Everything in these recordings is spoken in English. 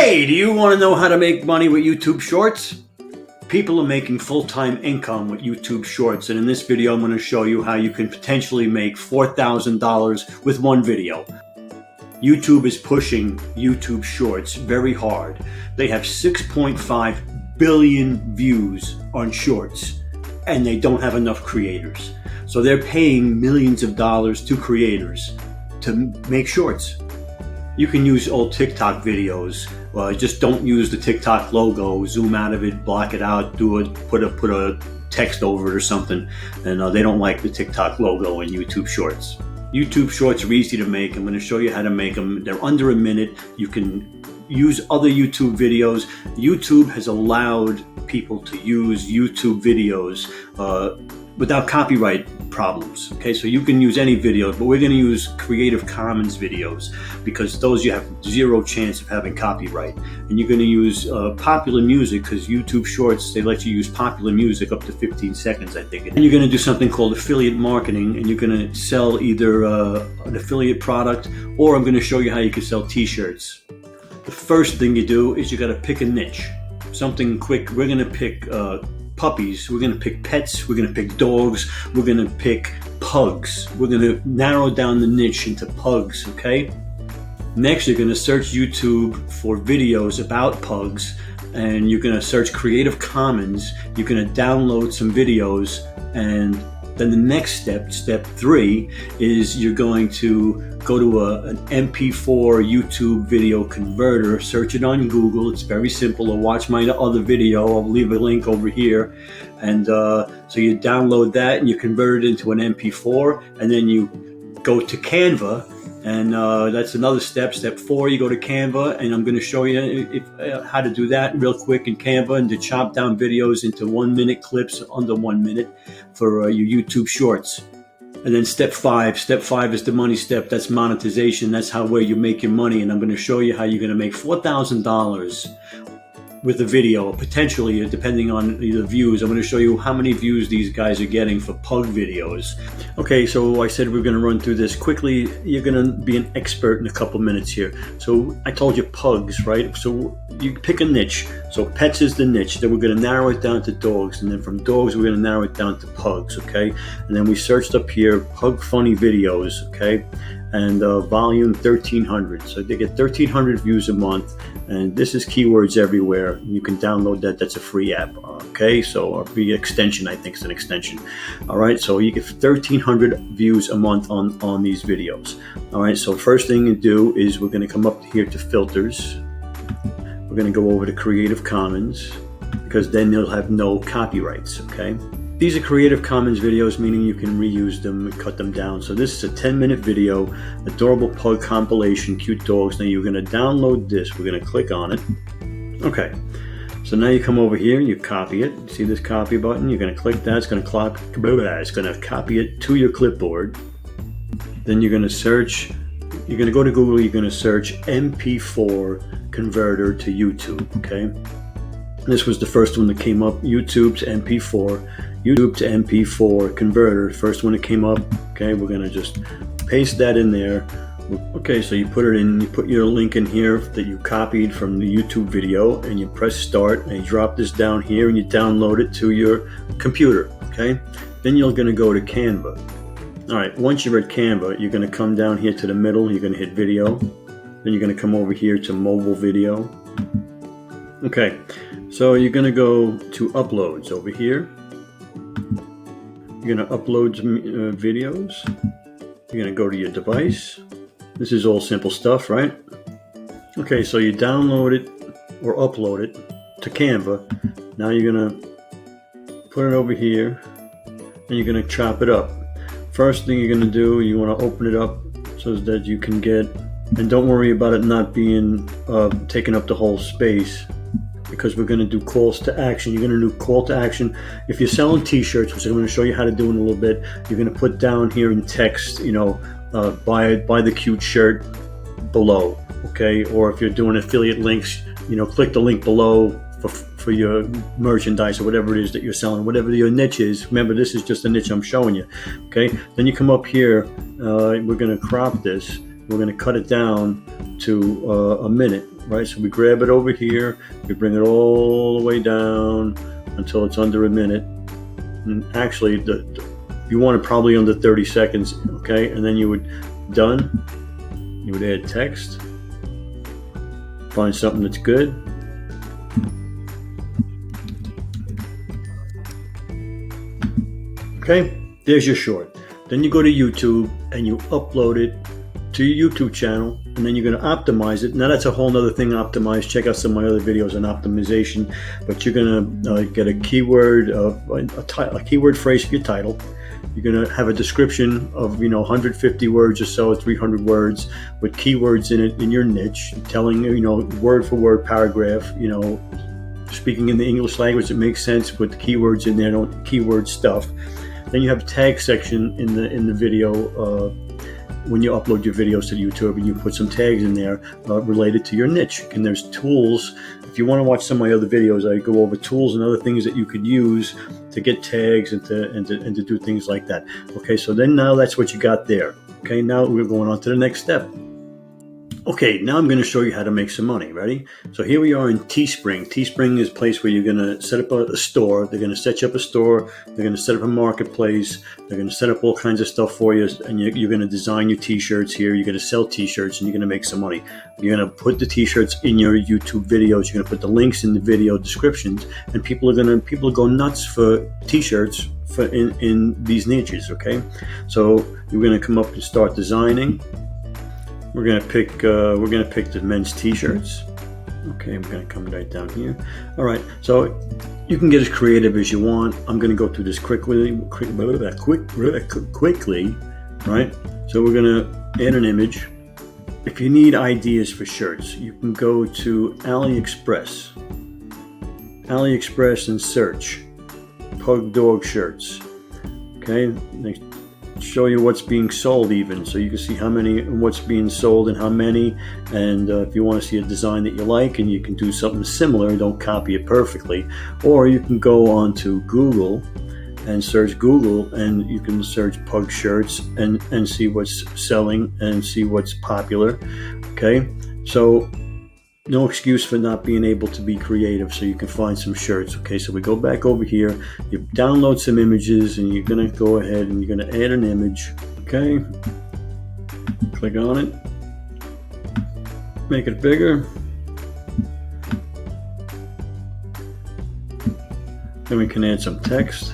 Hey, do you want to know how to make money with YouTube Shorts? People are making full-time income with YouTube Shorts, and in this video I'm going to show you how you can potentially make $4,000 with one video. YouTube is pushing YouTube Shorts very hard. They have 6.5 billion views on Shorts, and they don't have enough creators. So they're paying millions of dollars to creators to make Shorts. You can use old TikTok videos. Just don't use the TikTok logo. Zoom out of it, block it out, put a text over it or something. And they don't like the TikTok logo in YouTube Shorts. YouTube Shorts are easy to make. I'm going to show you how to make them. They're under a minute. You can use other YouTube videos. YouTube has allowed people to use YouTube videos without copyright problems. Okay, so you can use any videos, but we're going to use Creative Commons videos because those you have zero chance of having copyright. And you're going to use popular music because YouTube Shorts, they let you use popular music up to 15 seconds, I think. And you're going to do something called affiliate marketing, and you're going to sell either an affiliate product, or I'm going to show you how you can sell t-shirts. The first thing you do is you got to pick a niche, something quick. We're going to pick puppies, we're going to pick pets, we're going to pick dogs, we're going to pick pugs. We're going to narrow down the niche into pugs, okay? Next, you're going to search YouTube for videos about pugs, and you're going to search Creative Commons. You're going to download some videos, and then the next step, step 3, is you're going to go to an MP4 YouTube video converter, search it on Google. It's very simple. Or watch my other video. I'll leave a link over here. And so you download that and you convert it into an MP4, and then you go to Canva. And that's another step. Step 4, you go to Canva, and I'm going to show you how to do that real quick in Canva, and to chop down videos into 1-minute clips, under 1 minute, for your YouTube Shorts. And then step 5 is the money step. That's monetization. That's where you make your money. And I'm going to show you how you're going to make $4,000 with a video, potentially, depending on the views. I'm going to show you how many views these guys are getting for pug videos. Okay, so I said we're going to run through this quickly. You're going to be an expert in a couple minutes here. So I told you pugs, right? So you pick a niche. So pets is the niche. Then we're going to narrow it down to dogs. And then from dogs, we're going to narrow it down to pugs, okay? And then we searched up here, pug funny videos, okay? And volume 1,300. So they get 1,300 views a month. And this is keywords everywhere. You can download that. That's a free app. Okay, so a free extension. I think it's an extension. All right, so you get 1,300 views a month on these videos. All right, so first thing you do is we're going to come up here to filters. We're going to go over to Creative Commons, because then you'll have no copyrights. Okay. These are Creative Commons videos, meaning you can reuse them and cut them down. So this is a 10-minute video, adorable pug compilation, cute dogs. Now you're going to download this. We're going to click on it. Okay. So now you come over here and you copy it. See this copy button? You're going to click that. It's going to copy it to your clipboard. Then you're going to search. You're going to go to Google. You're going to search MP4 converter to YouTube. Okay. This was the first one that came up. YouTube to MP4. YouTube to MP4 converter, first one that came up. Okay, we're gonna just paste that in there. Okay, so you put it in, you put your link in here that you copied from the YouTube video, and you press start, and you drop this down here, and you download it to your computer. Okay, then you're gonna go to Canva. All right, once you're at Canva, you're gonna come down here to the middle, you're gonna hit video, then you're gonna come over here to mobile video. Okay, so you're gonna go to uploads over here. You're going to upload videos. You're going to go to your device. This is all simple stuff, right? Okay, so you download it or upload it to Canva. Now you're going to put it over here, and you're going to chop it up. First thing you're going to do, you want to open it up so that you can get, and don't worry about it not being taking up the whole space, because we're going to do calls to action. You're going to do call to action. If you're selling t-shirts, which I'm going to show you how to do in a little bit, you're going to put down here in text, buy the cute shirt below, okay? Or if you're doing affiliate links, click the link below for your merchandise or whatever it is that you're selling, whatever your niche is. Remember, this is just a niche I'm showing you, okay? Then you come up here, we're going to crop this, we're going to cut it down to a minute, right? So we grab it over here, we bring it all the way down until it's under a minute. And actually, you want it probably under 30 seconds, okay? And then you would add text, find something that's good. Okay, there's your short. Then you go to YouTube and you upload it to your YouTube channel, and then you're going to optimize it. Now that's a whole nother thing, optimize. Check out some of my other videos on optimization, but you're going to get a keyword, a keyword phrase for your title. You're going to have a description of 150 words or so, 300 words with keywords in it in your niche, telling word for word paragraph, speaking in the English language that makes sense, put the keywords in there, don't keyword stuff. Then you have a tag section in the video when you upload your videos to YouTube, and you put some tags in there related to your niche. And there's tools. If you want to watch some of my other videos, I go over tools and other things that you could use to get tags and to do things like that. Okay, so then now that's what you got there. Okay, now we're going on to the next step. Okay, now I'm going to show you how to make some money. Ready? So here we are in Teespring. Teespring is a place where you're going to set up a store. They're going to set you up a store. They're going to set up a marketplace. They're going to set up all kinds of stuff for you. And you're going to design your t-shirts here. You're going to sell t-shirts and you're going to make some money. You're going to put the t-shirts in your YouTube videos. You're going to put the links in the video descriptions. And people go nuts for t-shirts in these niches, okay? So you're going to come up and start designing. We're gonna pick the men's t-shirts. Okay, I'm gonna come right down here. All right, so you can get as creative as you want. I'm gonna go through this quickly, right? So we're gonna add an image. If you need ideas for shirts, you can go to AliExpress and search Pug Dog shirts. Okay, they show you what's being sold even, so you can see how many, what's being sold and how many. And if you want to see a design that you like and you can do something similar, don't copy it perfectly. Or you can go on to Google and search Google, and you can search Pug shirts and see what's selling and see what's popular. Okay, so no excuse for not being able to be creative, so you can find some shirts. Okay, so we go back over here, you download some images, and you're going to go ahead and you're going to add an image. Okay, click on it, make it bigger. Then we can add some text.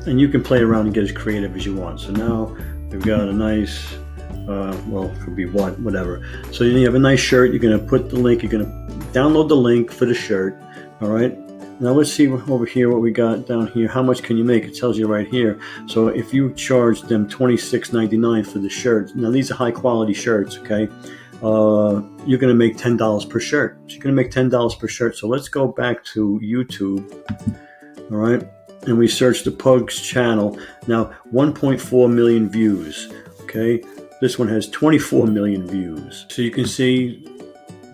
And you can play around and get as creative as you want. So now we've got a nice, well, it could be whatever. So you have a nice shirt. You're going to put the link. You're going to download the link for the shirt. All right. Now let's see over here what we got down here. How much can you make? It tells you right here. So if you charge them $26.99 for the shirt, now these are high quality shirts. Okay. You're going to make $10 per shirt. So you're going to make $10 per shirt. So let's go back to YouTube. All right. And we search the Pugs channel. Now 1.4 million views. Okay. This one has 24 million views. So you can see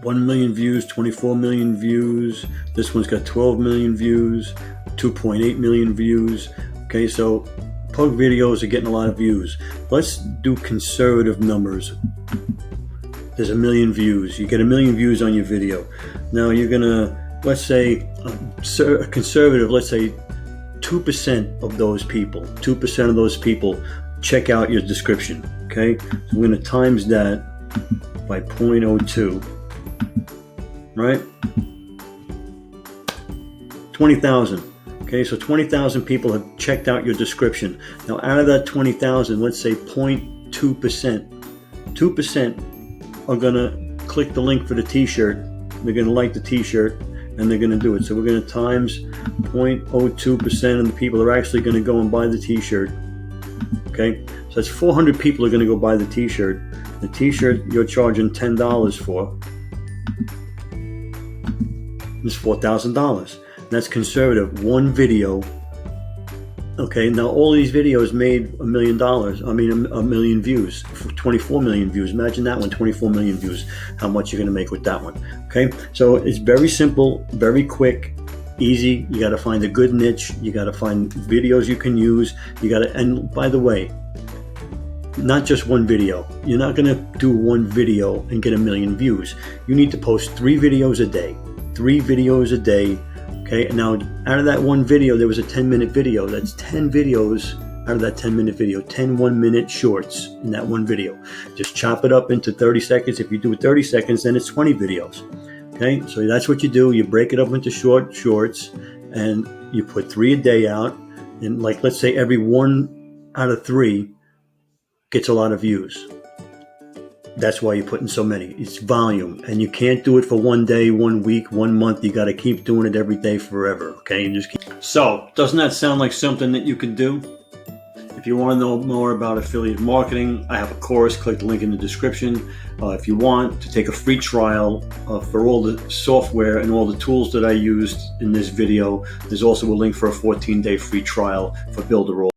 1 million views, 24 million views. This one's got 12 million views, 2.8 million views. Okay, so Pug videos are getting a lot of views. Let's do conservative numbers. There's 1 million views. You get 1 million views on your video. Now you're gonna, let's say, a conservative, let's say 2% of those people check out your description. Okay, so we're going to times that by 0.02, right? 20,000. Okay, so 20,000 people have checked out your description. Now, out of that 20,000, let's say 0.2%, 2% are going to click the link for the t-shirt. They're going to like the t-shirt, and they're going to do it. So we're going to times 0.02% of the people are actually going to go and buy the t-shirt. Okay, so that's 400 people are going to go buy the t-shirt. The t-shirt you're charging $10 for is $4,000. That's conservative. One video. Okay, now all these videos made $1 million. I mean, a million views, 24 million views. Imagine that one, 24 million views. How much you're going to make with that one? Okay, so it's very simple, very quick. Easy. You got to find a good niche. You got to find videos you can use. And by the way, not just one video. You're not going to do one video and get 1 million views. You need to post 3 videos a day. 3 videos a day. Okay. And now out of that one video, there was a 10-minute video. That's 10 videos out of that 10-minute video, 10 1-minute shorts in that one video. Just chop it up into 30 seconds. If you do 30 seconds, then it's 20 videos. Okay, so that's what you do. You break it up into shorts, and you put 3 a day out. And like, let's say every 1 out of 3 gets a lot of views. That's why you're putting so many. It's volume, and you can't do it for 1 day, 1 week, 1 month. You got to keep doing it every day forever. Okay, and just keep. So, doesn't that sound like something that you could do? If you want to know more about affiliate marketing, I have a course. Click the link in the description. If you want to take a free trial for all the software and all the tools that I used in this video, there's also a link for a 14-day free trial for Builder.